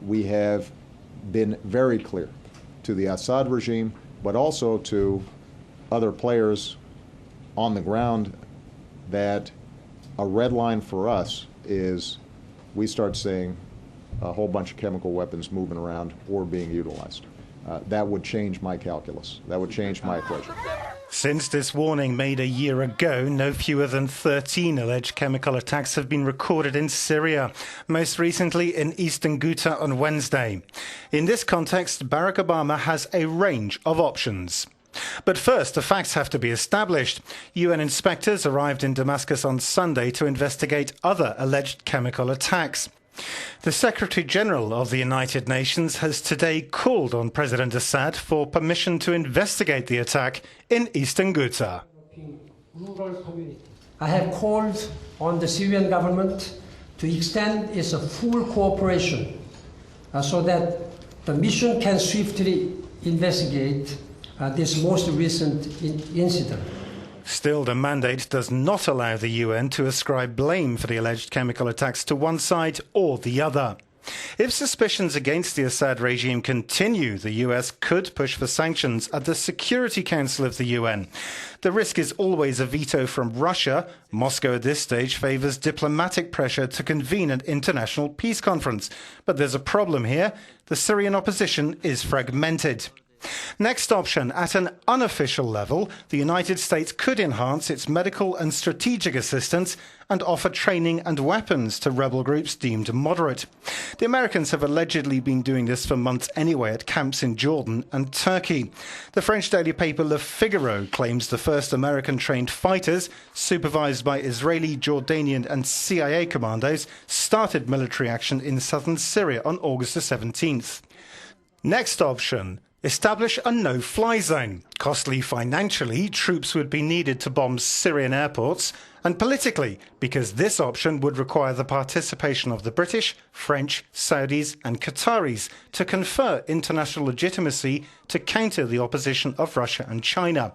we have been very clear to the Assad regime, but also to other players on the ground, that a red line for us is we start seeing a whole bunch of chemical weapons moving around or being utilized. That would change my calculus. That would change my equation. Since this warning made a year ago, no fewer than 13 alleged chemical attacks have been recorded in Syria, most recently in eastern Ghouta on Wednesday. In this context, Barack Obama has a range of options. But first, the facts have to be established. UN inspectors arrived in Damascus on Sunday to investigate other alleged chemical attacks. The Secretary-General of the United Nations has today called on President Assad for permission to investigate the attack in eastern Ghouta. I have called on the Syrian government to extend its full cooperation so that the mission can swiftly investigate this most recent incident. Still, the mandate does not allow the UN to ascribe blame for the alleged chemical attacks to one side or the other. If suspicions against the Assad regime continue, the US could push for sanctions at the Security Council of the UN. The risk is always a veto from Russia. Moscow at this stage favours diplomatic pressure to convene an international peace conference. But there's a problem here. The Syrian opposition is fragmented. Next option, at an unofficial level, the United States could enhance its medical and strategic assistance and offer training and weapons to rebel groups deemed moderate. The Americans have allegedly been doing this for months anyway at camps in Jordan and Turkey. The French daily paper Le Figaro claims the first American-trained fighters, supervised by Israeli, Jordanian and CIA commandos, started military action in southern Syria on August the 17th. Next option, establish a no-fly zone. Costly financially, troops would be needed to bomb Syrian airports, and politically, because this option would require the participation of the British, French, Saudis and Qataris to confer international legitimacy to counter the opposition of Russia and China.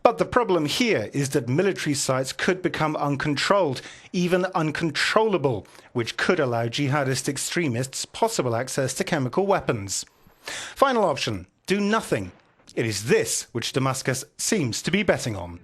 But the problem here is that military sites could become uncontrolled, even uncontrollable, which could allow jihadist extremists possible access to chemical weapons. Final option, do nothing. It is this which Damascus seems to be betting on.